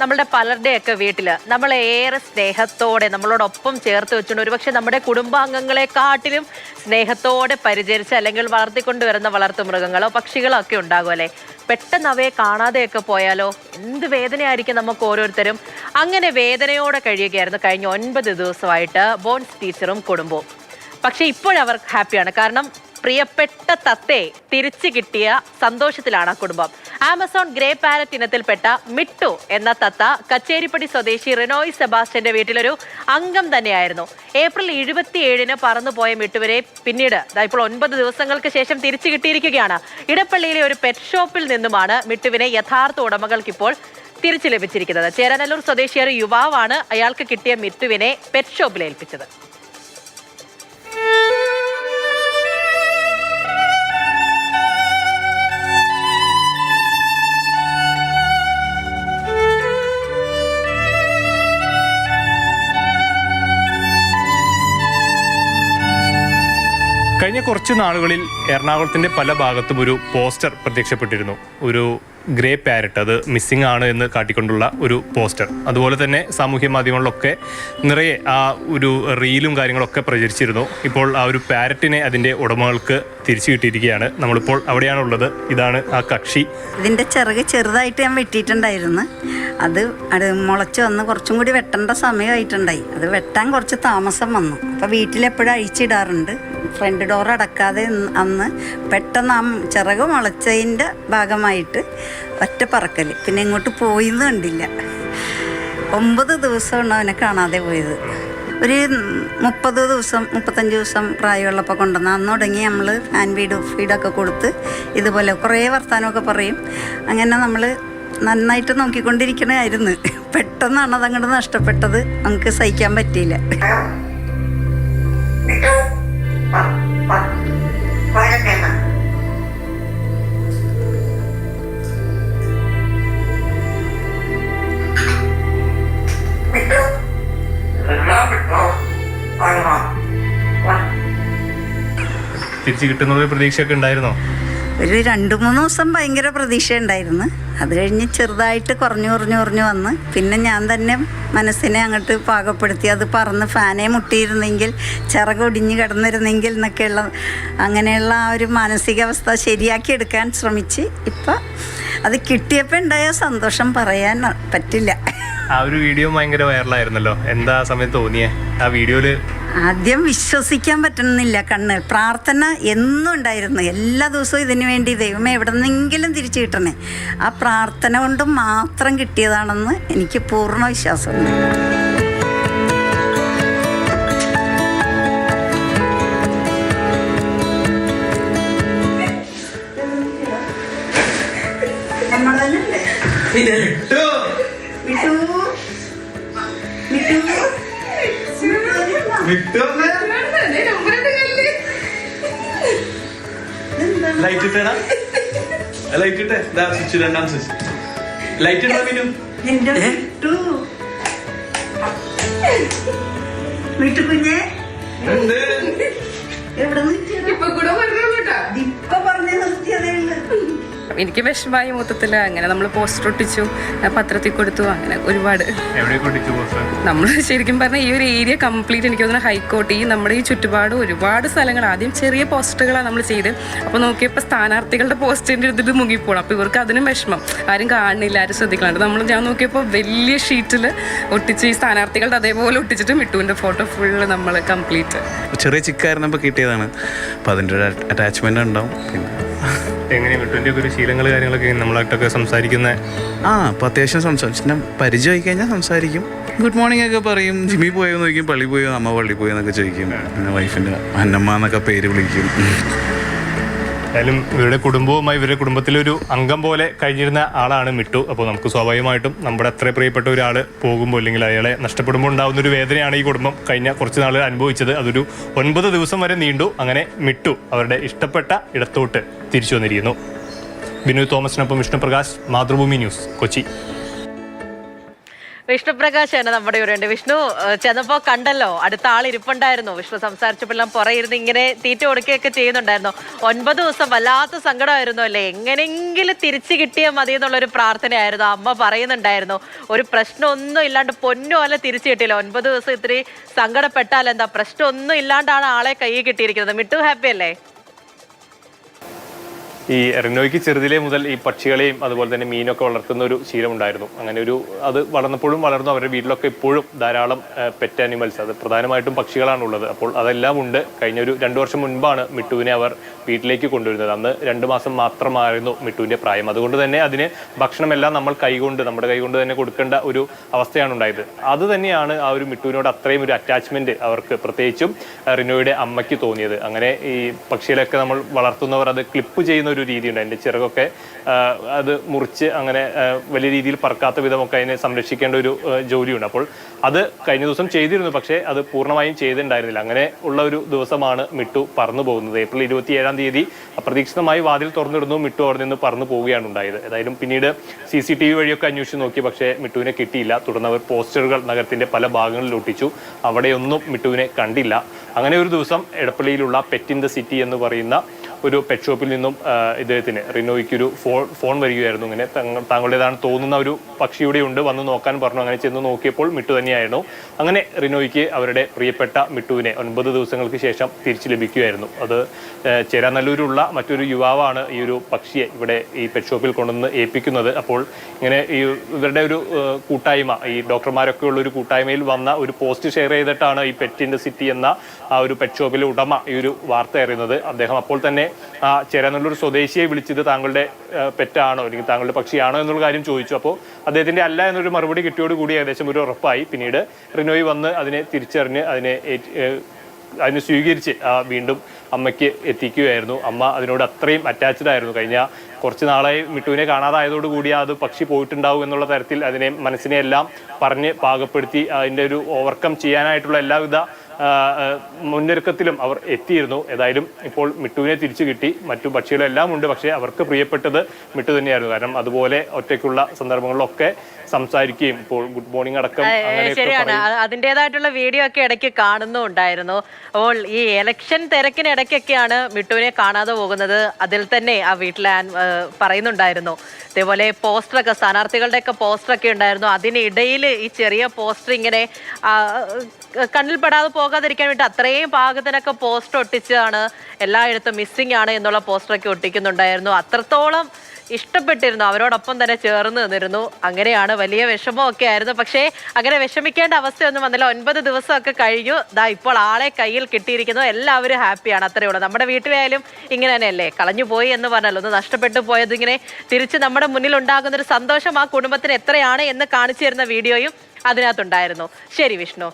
നമ്മളുടെ പലരുടെയൊക്കെ വീട്ടില് നമ്മളെ ഏറെ സ്നേഹത്തോടെ നമ്മളോടൊപ്പം ചേർത്ത് വെച്ചുകൊണ്ട് ഒരുപക്ഷെ നമ്മുടെ കുടുംബാംഗങ്ങളെക്കാട്ടിലും സ്നേഹത്തോടെ പരിചരിച്ച് അല്ലെങ്കിൽ വളർത്തിക്കൊണ്ടുവരുന്ന വളർത്തുമൃഗങ്ങളോ പക്ഷികളോ ഒക്കെ ഉണ്ടാകും അല്ലെ. പെട്ടെന്ന് അവയെ കാണാതെയൊക്കെ പോയാലോ എന്ത് വേദനയായിരിക്കും നമുക്ക് ഓരോരുത്തരും. അങ്ങനെ വേദനയോടെ കഴിയുകയായിരുന്നു കഴിഞ്ഞ 9 ദിവസമായിട്ട് ബോൺസ് ടീച്ചറും കുടുംബവും. പക്ഷെ ഇപ്പോഴവർ ഹാപ്പിയാണ്. കാരണം പ്രിയപ്പെട്ട തത്തയെ തിരിച്ചു കിട്ടിയ സന്തോഷത്തിലാണ് ആ കുടുംബം. ആമസോൺ ഗ്രേ പാരറ്റ് ഇനത്തിൽപ്പെട്ട മിട്ടു എന്ന തത്ത കച്ചേരിപ്പടി സ്വദേശി റിനോയ് സെബാസ്റ്റ്യന്റെ വീട്ടിലൊരു അംഗം തന്നെയായിരുന്നു. ഏപ്രിൽ 27-ന് പറന്നുപോയ മിട്ടുവിനെ പിന്നീട് ഇപ്പോൾ 9 ദിവസങ്ങൾക്ക് ശേഷം തിരിച്ചു കിട്ടിയിരിക്കുകയാണ്. ഇടപ്പള്ളിയിലെ ഒരു പെറ്റ് ഷോപ്പിൽ നിന്നുമാണ് മിട്ടുവിനെ യഥാർത്ഥ ഉടമകൾക്കിപ്പോൾ തിരിച്ചു ലഭിച്ചിരിക്കുന്നത്. ചേരാനല്ലൂർ സ്വദേശിയായ ഒരു യുവാവാണ് അയാൾക്ക് കിട്ടിയ മിട്ടുവിനെ പെറ്റ് ഷോപ്പിൽ ഏൽപ്പിച്ചത്. കഴിഞ്ഞ കുറച്ച് നാളുകളിൽ എറണാകുളത്തിൻ്റെ പല ഭാഗത്തും ഒരു പോസ്റ്റർ പ്രത്യക്ഷപ്പെട്ടിരുന്നു. ഒരു ഗ്രേ പാരറ്റ്, അത് മിസ്സിംഗ് ആണ് എന്ന് കാട്ടിക്കൊണ്ടുള്ള ഒരു പോസ്റ്റർ. അതുപോലെ തന്നെ സാമൂഹ്യ മാധ്യമങ്ങളിലൊക്കെ നിറയെ ആ ഒരു റീലും കാര്യങ്ങളൊക്കെ പ്രചരിച്ചിരുന്നു. ഇപ്പോൾ ആ ഒരു പാരറ്റിനെ അതിൻ്റെ ഉടമകൾക്ക് തിരിച്ചു കിട്ടിയിരിക്കുകയാണ്. നമ്മളിപ്പോൾ അവിടെയാണുള്ളത്. ഇതാണ് ആ കക്ഷി. ഇതിൻ്റെ ചിറക് ചെറുതായിട്ട് ഞാൻ വെട്ടിയിട്ടുണ്ടായിരുന്നു. അത് മുളച്ച് വന്ന് കുറച്ചും കൂടി വെട്ടേണ്ട സമയമായിട്ടുണ്ടായി. അത് വെട്ടാൻ കുറച്ച് താമസം വന്നു. അപ്പോൾ വീട്ടിലെപ്പോഴും അഴിച്ചിടാറുണ്ട്. ഫ്രണ്ട് ഡോർ അടക്കാതെ അന്ന് പെട്ടെന്ന് ആ ചിറക് മുളച്ചതിൻ്റെ ഭാഗമായിട്ട് ഒറ്റ പറക്കൽ. പിന്നെ ഇങ്ങോട്ട് പോയിന്ന് കണ്ടില്ല. 9 ദിവസമാണ് അവനെ കാണാതെ പോയത്. ഒരു 30 ദിവസം 35 ദിവസം പ്രായമുള്ളപ്പോൾ കൊണ്ടുവന്ന് അന്ന് തുടങ്ങി നമ്മൾ ഹാൻഡ് ഫീഡൊക്കെ കൊടുത്ത് ഇതുപോലെ കുറേ വർത്താനമൊക്കെ പറയും. അങ്ങനെ നമ്മൾ നന്നായിട്ട് നോക്കിക്കൊണ്ടിരിക്കണമായിരുന്നു. പെട്ടെന്നാണ് അതങ്ങോട്ട് നഷ്ടപ്പെട്ടത്. നമുക്ക് സഹിക്കാൻ പറ്റിയില്ല. തിരിച്ചു കിട്ടുന്ന പ്രതീക്ഷയൊക്കെ ഉണ്ടായിരുന്നോ? ഒരു 2-3 ദിവസം ഭയങ്കര പ്രതീക്ഷ ഉണ്ടായിരുന്നു. അത് കഴിഞ്ഞ് ചെറുതായിട്ട് കുറഞ്ഞു വന്ന് പിന്നെ ഞാൻ തന്നെ മനസ്സിനെ അങ്ങോട്ട് പാകപ്പെടുത്തി. അത് പറന്ന് ഫാനെ മുട്ടിയിരുന്നെങ്കിൽ, ചിറകൊടിഞ്ഞ് കിടന്നിരുന്നെങ്കിൽ എന്നൊക്കെയുള്ള അങ്ങനെയുള്ള ആ ഒരു മാനസികാവസ്ഥ ശരിയാക്കി എടുക്കാൻ ശ്രമിച്ച് ഇപ്പം അത് കിട്ടിയപ്പോൾ ഉണ്ടായ സന്തോഷം പറയാൻ പറ്റില്ല. ആ ഒരു വീഡിയോ ഭയങ്കര വൈറലായിരുന്നല്ലോ. എന്താ സമയത്ത് തോന്നിയേ ആ വീഡിയോയില്? ആദ്യം വിശ്വസിക്കാൻ പറ്റുന്നില്ല. കണ്ണ് പ്രാർത്ഥന എന്നും ഉണ്ടായിരുന്നു. എല്ലാ ദിവസവും ഇതിനു വേണ്ടി ദൈവമേ എവിടെ നിന്നെങ്കിലും തിരിച്ചു കിട്ടണേ. ആ പ്രാർത്ഥന കൊണ്ട് മാത്രം കിട്ടിയതാണെന്ന് എനിക്ക് പൂർണ്ണ വിശ്വാസമുണ്ട്. ലൈറ്റ് ഇട്ടേടാ, ലൈറ്റ് ഇട്ടേ. സ്വിച്ച്, രണ്ടാം സ്വിച്ച് ലൈറ്റ് ഇട്ടാ. വീട്ടുകുഞ്ഞെ എന്ത് എവിടെ ഇപ്പൊ പറഞ്ഞു നിർത്തിയതേ ഉള്ളു. എനിക്ക് വിഷമായി മൊത്തത്തിൽ. അങ്ങനെ നമ്മൾ പോസ്റ്റർ ഒട്ടിച്ചു, പത്രത്തിൽ കൊടുത്തു, അങ്ങനെ ഒരുപാട്. നമ്മൾ ശരിക്കും പറഞ്ഞാൽ ഈ ഒരു ഏരിയ കംപ്ലീറ്റ് എനിക്ക് തോന്നുന്നു ഹൈക്കോർട്ട്, ഈ നമ്മുടെ ഈ ചുറ്റുപാട് ഒരുപാട് സ്ഥലങ്ങൾ ആദ്യം ചെറിയ പോസ്റ്ററുകളാണ് നമ്മൾ ചെയ്ത്. അപ്പോൾ നോക്കിയപ്പോൾ സ്ഥാനാർത്ഥികളുടെ പോസ്റ്ററിൻ്റെ ഇത് മുങ്ങിപ്പോണം. അപ്പോൾ ഇവർക്ക് അതിനും വിഷമം, ആരും കാണുന്നില്ല, ആരും ശ്രദ്ധിക്കണുണ്ട്. ഞാൻ നോക്കിയപ്പോൾ വലിയ ഷീറ്റിൽ ഒട്ടിച്ച് ഈ സ്ഥാനാർത്ഥികളുടെ അതേപോലെ ഒട്ടിച്ചിട്ട് മിട്ടുവിൻ്റെ ഫോട്ടോ ഫുള്ള് നമ്മൾ കംപ്ലീറ്റ്. ചെറിയ ചിക്കായിരുന്നപ്പോൾ കിട്ടിയതാണ്. അപ്പോൾ അതിൻ്റെ ഒരു അറ്റാച്ച്മെൻ്റ് ഉണ്ടാവും. എങ്ങനെ മിട്ടുവിൻ്റെ ഒരു ശീലങ്ങൾ കാര്യങ്ങളൊക്കെ നമ്മളായിട്ടൊക്കെ സംസാരിക്കുന്നത്? അപ്പോൾ അത്യാവശ്യം സംസാരിച്ചു പരിചയമായി കഴിഞ്ഞാൽ സംസാരിക്കും. ഗുഡ് മോർണിംഗ് ഒക്കെ പറയും. ജിമ്മി പോയോ നോക്കും, പള്ളി പോയോ, അമ്മ പള്ളി പോയോ എന്നൊക്കെ ചോദിക്കും. പിന്നെ വൈഫിൻ്റെ അന്നമ്മ എന്നൊക്കെ പേര് വിളിക്കും. എന്തായാലും ഇവരുടെ കുടുംബവുമായി ഇവരുടെ കുടുംബത്തിലൊരു അംഗം പോലെ കഴിഞ്ഞിരുന്ന ആളാണ് മിട്ടു. അപ്പോൾ നമുക്ക് സ്വാഭാവികമായിട്ടും നമ്മുടെ അത്ര പ്രിയപ്പെട്ട ഒരാൾ പോകുമ്പോൾ അല്ലെങ്കിൽ അയാളെ നഷ്ടപ്പെടുമ്പോൾ ഉണ്ടാകുന്നൊരു വേദനയാണ് ഈ കുടുംബം കഴിഞ്ഞ കുറച്ച് നാൾ അനുഭവിച്ചത്. അതൊരു 9 ദിവസം വരെ നീണ്ടു. അങ്ങനെ മിട്ടു അവരുടെ ഇഷ്ടപ്പെട്ട ഇടത്തോട്ട് തിരിച്ചു വന്നിരിക്കുന്നു. ബിനു തോമസിനൊപ്പം വിഷ്ണുപ്രകാശ്, മാതൃഭൂമി ന്യൂസ്, കൊച്ചി. വിഷ്ണുപ്രകാശാണ് നമ്മുടെ ഇവിടെ ഉണ്ട്. വിഷ്ണു ചെന്നപ്പോ കണ്ടല്ലോ, അടുത്ത ആൾ ഇരിപ്പുണ്ടായിരുന്നു. വിഷ്ണു സംസാരിച്ചപ്പോഴെല്ലാം പുറയിരുന്ന് ഇങ്ങനെ തീറ്റ കൊടുക്കുകയൊക്കെ ചെയ്യുന്നുണ്ടായിരുന്നു. 9 ദിവസം വല്ലാത്ത സങ്കടമായിരുന്നു അല്ലേ? എങ്ങനെങ്കിലും തിരിച്ചു കിട്ടിയാൽ മതി എന്നുള്ളൊരു പ്രാർത്ഥനയായിരുന്നു. അമ്മ പറയുന്നുണ്ടായിരുന്നു ഒരു പ്രശ്നമൊന്നും ഇല്ലാണ്ട് പൊന്നുപോലെ തിരിച്ചു കിട്ടിയില്ല. 9 ദിവസം ഇത്തിരി സങ്കടപ്പെട്ടാൽ എന്താ, പ്രശ്നമൊന്നും ഇല്ലാണ്ടാണ് ആളെ കൈ കിട്ടിയിരിക്കുന്നത്. മിട്ടു ഹാപ്പി അല്ലേ? ഈ റിനോയ്ക്ക് ചെറുതിലേ മുതൽ ഈ പക്ഷികളെയും അതുപോലെ തന്നെ മീനൊക്കെ വളർത്തുന്ന ഒരു ശീലമുണ്ടായിരുന്നു. അങ്ങനെ ഒരു അത് വളർന്നപ്പോഴും വളർന്നു. അവരുടെ വീട്ടിലൊക്കെ ഇപ്പോഴും ധാരാളം പെറ്റ് ആനിമൽസ്, അത് പ്രധാനമായിട്ടും പക്ഷികളാണുള്ളത്. അപ്പോൾ അതെല്ലാം ഉണ്ട്. കഴിഞ്ഞ ഒരു 2 വർഷം മുൻപാണ് മിട്ടുവിനെ അവർ വീട്ടിലേക്ക് കൊണ്ടുവരുന്നത്. അന്ന് 2 മാസം മാത്രമായിരുന്നു മിട്ടുവിൻ്റെ പ്രായം. അതുകൊണ്ട് തന്നെ അതിന് ഭക്ഷണമെല്ലാം നമ്മൾ നമ്മുടെ കൈകൊണ്ട് തന്നെ കൊടുക്കേണ്ട ഒരു അവസ്ഥയാണ് ഉണ്ടായത്. അത് തന്നെയാണ് ആ ഒരു മിട്ടുവിനോട് അത്രയും ഒരു അറ്റാച്ച്മെന്റ് അവർക്ക്, പ്രത്യേകിച്ചും റിനോയുടെ അമ്മയ്ക്ക് തോന്നിയത്. അങ്ങനെ ഈ പക്ഷികളൊക്കെ നമ്മൾ വളർത്തുന്നവർ അത് ക്ലിപ്പ് ചെയ്യുന്ന ഒരു രീതിയുണ്ട്. അതിൻ്റെ ചിറകൊക്കെ അത് മുറിച്ച് അങ്ങനെ വലിയ രീതിയിൽ പറക്കാത്ത വിധമൊക്കെ അതിനെ സംരക്ഷിക്കേണ്ട ഒരു ജോലിയുണ്ട്. അപ്പോൾ അത് കഴിഞ്ഞ ദിവസം ചെയ്തിരുന്നു, പക്ഷേ അത് പൂർണ്ണമായും ചെയ്തിട്ടുണ്ടായിരുന്നില്ല. അങ്ങനെ ഉള്ള ഒരു ദിവസമാണ് മിട്ടു പറന്നു പോകുന്നത്. ഏപ്രിൽ 27-ാം തീയതി അപ്രതീക്ഷിതമായി വാതിൽ തുറന്നിടുന്നു. മിട്ടു അവിടെ നിന്ന് പറന്നു പോവുകയാണ് ഉണ്ടായത്. ഏതായാലും പിന്നീട് CCTV വഴിയൊക്കെ അന്വേഷിച്ച് നോക്കി, പക്ഷേ മിട്ടുവിനെ കിട്ടിയില്ല. തുടർന്ന് അവർ പോസ്റ്ററുകൾ നഗരത്തിന്റെ പല ഭാഗങ്ങളിൽ ഒട്ടിച്ചു. അവിടെയൊന്നും മിട്ടുവിനെ കണ്ടില്ല. അങ്ങനെ ഒരു ദിവസം എടപ്പള്ളിയിലുള്ള പെറ്റ് ഇൻ ദ സിറ്റി എന്ന് പറയുന്ന ഒരു പെറ്റ് ഷോപ്പിൽ നിന്നും ഇദ്ദേഹത്തിന് റിനോയ്ക്കൊരു ഫോൺ വരികയായിരുന്നു. ഇങ്ങനെ താങ്കളുടേതാണ് തോന്നുന്ന ഒരു പക്ഷിയുടെ ഉണ്ട്, വന്ന് നോക്കാൻ പറഞ്ഞു. അങ്ങനെ ചെന്ന് നോക്കിയപ്പോൾ മിട്ടു തന്നെയായിരുന്നു. അങ്ങനെ റിനോയ്ക്ക് അവരുടെ പ്രിയപ്പെട്ട മിട്ടുവിനെ 9 ദിവസങ്ങൾക്ക് ശേഷം തിരിച്ചു ലഭിക്കുകയായിരുന്നു. അത് ചേരാനല്ലൂരുള്ള മറ്റൊരു യുവാവാണ് ഈ ഒരു പക്ഷിയെ ഇവിടെ ഈ പെറ്റ് ഷോപ്പിൽ കൊണ്ടുവന്ന് ഏൽപ്പിക്കുന്നത്. അപ്പോൾ ഇങ്ങനെ ഇവരുടെ ഒരു കൂട്ടായ്മ, ഈ ഡോക്ടർമാരൊക്കെ ഉള്ള ഒരു കൂട്ടായ്മയിൽ വന്ന ഒരു പോസ്റ്റ് ഷെയർ ചെയ്തിട്ടാണ് ഈ പെറ്റ് ഇൻ ദ സിറ്റി എന്ന ആ ഒരു പെറ്റ് ഷോപ്പിലെ ഉടമ ഈ ഒരു വാർത്ത അറിയുന്നത്. അദ്ദേഹം അപ്പോൾ തന്നെ ചേരാനല്ലൂർ സ്വദേശിയെ വിളിച്ചത് താങ്കളുടെ പെറ്റാണോ അല്ലെങ്കിൽ താങ്കളുടെ പക്ഷിയാണോ എന്നുള്ള കാര്യം ചോദിച്ചു. അപ്പോൾ അദ്ദേഹത്തിന്റെ അല്ല എന്നൊരു മറുപടി കിട്ടിയോടുകൂടി ഏകദേശം ഒരു ഉറപ്പായി. പിന്നീട് റിനോയ് വന്ന് അതിനെ തിരിച്ചറിഞ്ഞ് അതിനെ സ്വീകരിച്ച് വീണ്ടും അമ്മയ്ക്ക് എത്തിക്കുകയായിരുന്നു. അമ്മ അതിനോട് അത്രയും അറ്റാച്ച്ഡ് ആയിരുന്നു. കഴിഞ്ഞ കുറച്ച് നാളായി മിട്ടുവിനെ കാണാതായതോടുകൂടി അത് പക്ഷി പോയിട്ടുണ്ടാവും എന്നുള്ള തരത്തിൽ അതിനെ മനസ്സിനെ എല്ലാം പറഞ്ഞ് പാകപ്പെടുത്തി അതിൻ്റെ ഒരു ഓവർകം ചെയ്യാനായിട്ടുള്ള എല്ലാവിധ മുന്നൊരുക്കത്തിലും അവർ എത്തിയിരുന്നു. ഏതായാലും ഇപ്പോൾ മിട്ടുവിനെ തിരിച്ചു കിട്ടി. മറ്റു പക്ഷികളെല്ലാം ഉണ്ട്, പക്ഷേ അവർക്ക് പ്രിയപ്പെട്ടത് മിട്ടു തന്നെയായിരുന്നു. കാരണം അതുപോലെ ഒറ്റയ്ക്കുള്ള സന്ദർഭങ്ങളിലൊക്കെ സംസാരിക്കുകയും ഇപ്പോൾ ഗുഡ് മോർണിംഗ് അടക്കം. ശരിയാണ്, അതിൻ്റെതായിട്ടുള്ള വീഡിയോ ഒക്കെ ഇടയ്ക്ക് കാണുന്നുണ്ടായിരുന്നു. അപ്പോൾ ഈ ഇലക്ഷൻ തിരക്കിനിടയ്ക്കൊക്കെയാണ് മിട്ടുവിനെ കാണാതെ പോകുന്നത്. അതിൽ തന്നെ ആ വീട്ടിലെ പറയുന്നുണ്ടായിരുന്നു. അതേപോലെ പോസ്റ്ററൊക്കെ, സ്ഥാനാർത്ഥികളുടെയൊക്കെ പോസ്റ്ററൊക്കെ ഉണ്ടായിരുന്നു. അതിനിടയിൽ ഈ ചെറിയ പോസ്റ്റർ ഇങ്ങനെ കണ്ണിൽ പെടാതെ പോകാതിരിക്കാൻ വേണ്ടി അത്രയും പാകത്തിനൊക്കെ പോസ്റ്റർ ഒട്ടിച്ചാണ് എല്ലായിടത്തും മിസ്സിംഗ് ആണ് എന്നുള്ള പോസ്റ്ററൊക്കെ ഒട്ടിക്കുന്നുണ്ടായിരുന്നു. അത്രത്തോളം ഇഷ്ടപ്പെട്ടിരുന്നു, അവരോടൊപ്പം തന്നെ ചേർന്ന് നിന്നിരുന്നു. അങ്ങനെയാണ്, വലിയ വിഷമമൊക്കെ ആയിരുന്നു. പക്ഷേ അങ്ങനെ വിഷമിക്കേണ്ട അവസ്ഥയൊന്നും വന്നില്ല. 9 ദിവസമൊക്കെ കഴിഞ്ഞു. ഇപ്പോൾ ആളെ കയ്യിൽ കിട്ടിയിരിക്കുന്നു. എല്ലാവരും ഹാപ്പിയാണ്. അത്രയേ ഉള്ളൂ. നമ്മുടെ വീട്ടിലായാലും ഇങ്ങനെ തന്നെയല്ലേ, കളഞ്ഞു പോയി എന്ന് പറഞ്ഞല്ലോ, ഒന്ന് നഷ്ടപ്പെട്ടു പോയത് ഇങ്ങനെ തിരിച്ച് നമ്മുടെ മുന്നിൽ ഉണ്ടാകുന്നൊരു സന്തോഷം ആ കുടുംബത്തിന് എത്രയാണ് എന്ന് കാണിച്ചു തരുന്ന വീഡിയോയും അതിനകത്തുണ്ടായിരുന്നു. ശരി വിഷ്ണു.